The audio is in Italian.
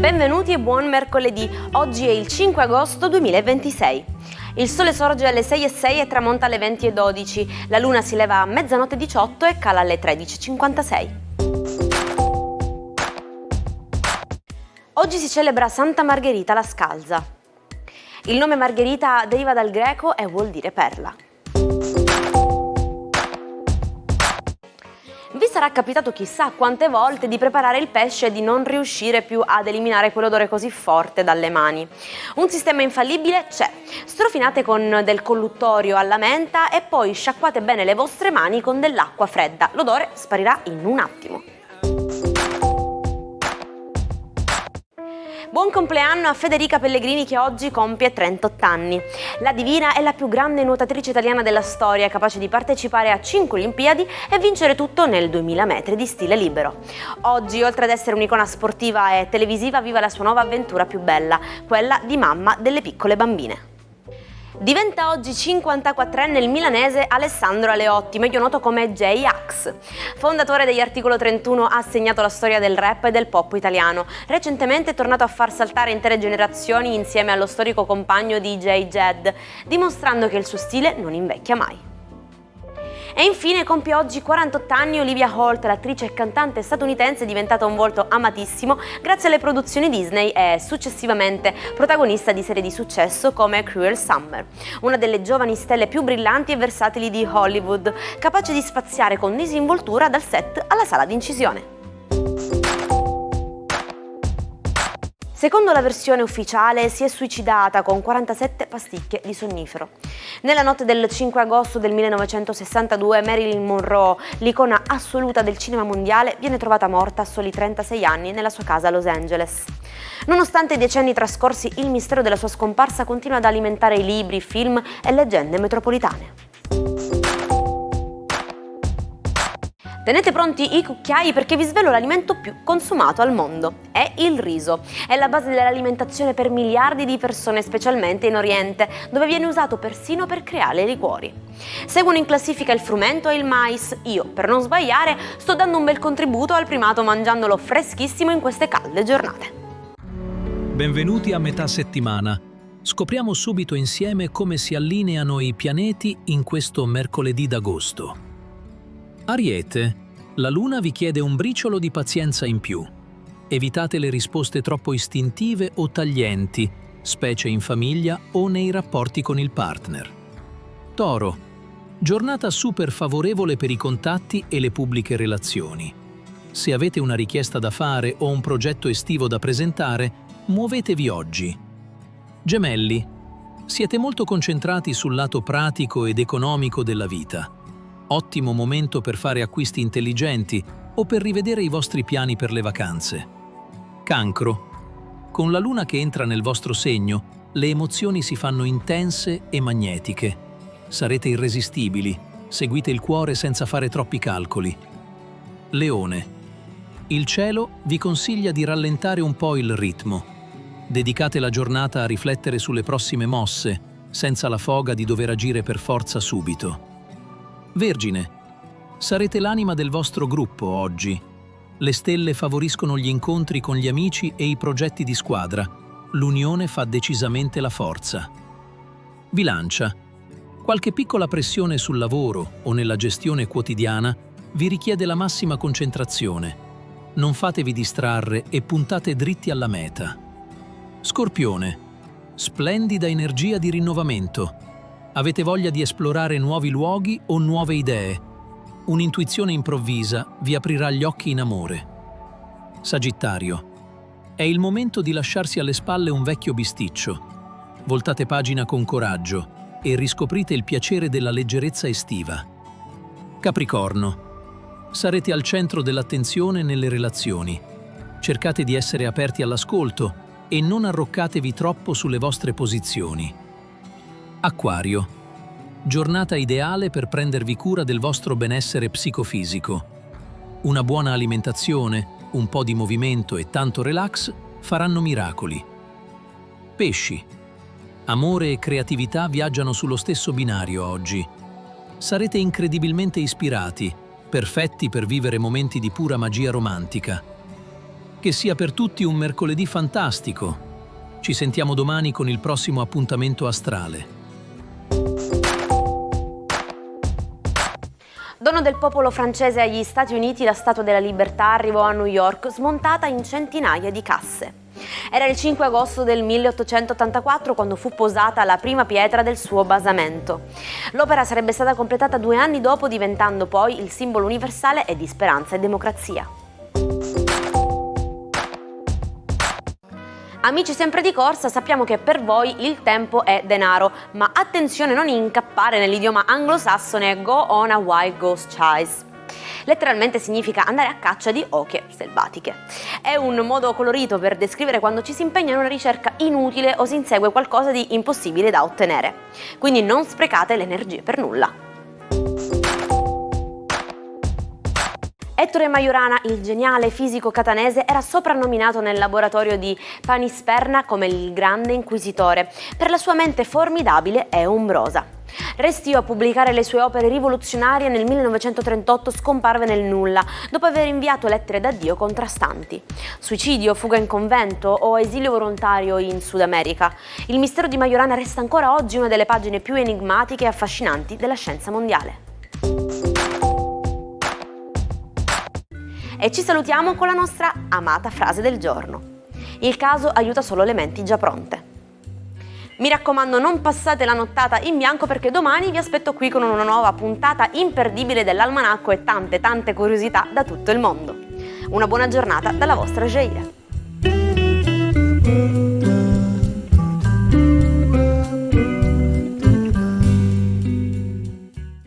Benvenuti e buon mercoledì. Oggi è il 5 agosto 2026. Il sole sorge alle 6:06 e tramonta alle 20:12. La luna si leva a mezzanotte 18 e cala alle 13:56. Oggi si celebra Santa Margherita la Scalza. Il nome Margherita deriva dal greco e vuol dire perla. Vi sarà capitato chissà quante volte di preparare il pesce e di non riuscire più ad eliminare quell'odore così forte dalle mani. Un sistema infallibile c'è. Strofinate con del colluttorio alla menta e poi sciacquate bene le vostre mani con dell'acqua fredda. L'odore sparirà in un attimo. Buon compleanno a Federica Pellegrini che oggi compie 38 anni. La divina è la più grande nuotatrice italiana della storia, capace di partecipare a 5 Olimpiadi e vincere tutto nel 2000 metri di stile libero. Oggi, oltre ad essere un'icona sportiva e televisiva, vive la sua nuova avventura più bella, quella di mamma delle piccole bambine. Diventa oggi 54enne il milanese Alessandro Aleotti, meglio noto come J-Ax. Fondatore degli Articolo 31, ha segnato la storia del rap e del pop italiano. Recentemente è tornato a far saltare intere generazioni insieme allo storico compagno DJ Jed, dimostrando che il suo stile non invecchia mai. E infine compie oggi 48 anni Olivia Holt, l'attrice e cantante statunitense diventata un volto amatissimo grazie alle produzioni Disney e successivamente protagonista di serie di successo come Cruel Summer. Una delle giovani stelle più brillanti e versatili di Hollywood, capace di spaziare con disinvoltura dal set alla sala d'incisione. Secondo la versione ufficiale si è suicidata con 47 pasticche di sonnifero. Nella notte del 5 agosto del 1962 Marilyn Monroe, l'icona assoluta del cinema mondiale, viene trovata morta a soli 36 anni nella sua casa a Los Angeles. Nonostante i decenni trascorsi, il mistero della sua scomparsa continua ad alimentare i libri, film e leggende metropolitane. Tenete pronti i cucchiai perché vi svelo l'alimento più consumato al mondo. È il riso. È la base dell'alimentazione per miliardi di persone, specialmente in Oriente, dove viene usato persino per creare liquori. Seguono in classifica il frumento e il mais. Io, per non sbagliare, sto dando un bel contributo al primato mangiandolo freschissimo in queste calde giornate. Benvenuti a metà settimana. Scopriamo subito insieme come si allineano i pianeti in questo mercoledì d'agosto. Ariete, la luna vi chiede un briciolo di pazienza in più. Evitate le risposte troppo istintive o taglienti, specie in famiglia o nei rapporti con il partner. Toro, giornata super favorevole per i contatti e le pubbliche relazioni. Se avete una richiesta da fare o un progetto estivo da presentare, muovetevi oggi. Gemelli, siete molto concentrati sul lato pratico ed economico della vita. Ottimo momento per fare acquisti intelligenti o per rivedere i vostri piani per le vacanze. Cancro. Con la luna che entra nel vostro segno, le emozioni si fanno intense e magnetiche. Sarete irresistibili, seguite il cuore senza fare troppi calcoli. Leone. Il cielo vi consiglia di rallentare un po' il ritmo. Dedicate la giornata a riflettere sulle prossime mosse, senza la foga di dover agire per forza subito. Vergine, sarete l'anima del vostro gruppo oggi. Le stelle favoriscono gli incontri con gli amici e i progetti di squadra. L'unione fa decisamente la forza. Bilancia, qualche piccola pressione sul lavoro o nella gestione quotidiana vi richiede la massima concentrazione. Non fatevi distrarre e puntate dritti alla meta. Scorpione, splendida energia di rinnovamento. Avete voglia di esplorare nuovi luoghi o nuove idee. Un'intuizione improvvisa vi aprirà gli occhi in amore. Sagittario. È il momento di lasciarsi alle spalle un vecchio bisticcio. Voltate pagina con coraggio e riscoprite il piacere della leggerezza estiva. Capricorno. Sarete al centro dell'attenzione nelle relazioni. Cercate di essere aperti all'ascolto e non arroccatevi troppo sulle vostre posizioni. Acquario. Giornata ideale per prendervi cura del vostro benessere psicofisico. Una buona alimentazione, un po' di movimento e tanto relax faranno miracoli. Pesci. Amore e creatività viaggiano sullo stesso binario oggi. sarete incredibilmente ispirati, perfetti per vivere momenti di pura magia romantica. Che sia per tutti un mercoledì fantastico. Ci sentiamo domani con il prossimo appuntamento astrale. Dono del popolo francese agli Stati Uniti, la Statua della Libertà arrivò a New York smontata in centinaia di casse. Era il 5 agosto del 1884 quando fu posata la prima pietra del suo basamento. L'opera sarebbe stata completata 2 anni dopo, diventando poi il simbolo universale e di speranza e democrazia. Amici sempre di corsa, sappiamo che per voi il tempo è denaro, ma attenzione a non incappare nell'idioma anglosassone go on a wild goose chase. Letteralmente significa andare a caccia di oche selvatiche. È un modo colorito per descrivere quando ci si impegna in una ricerca inutile o si insegue qualcosa di impossibile da ottenere. Quindi non sprecate le energie per nulla. Ettore Majorana, il geniale fisico catanese, era soprannominato nel laboratorio di Panisperna come il grande inquisitore, per la sua mente formidabile e ombrosa. Restio a pubblicare le sue opere rivoluzionarie, nel 1938 scomparve nel nulla, dopo aver inviato lettere d'addio contrastanti. Suicidio, fuga in convento o esilio volontario in Sud America. Il mistero di Majorana resta ancora oggi una delle pagine più enigmatiche e affascinanti della scienza mondiale. E ci salutiamo con la nostra amata frase del giorno. Il caso aiuta solo le menti già pronte. Mi raccomando, non passate la nottata in bianco, perché domani vi aspetto qui con una nuova puntata imperdibile dell'Almanacco e tante curiosità da tutto il mondo. Una buona giornata dalla vostra Geira.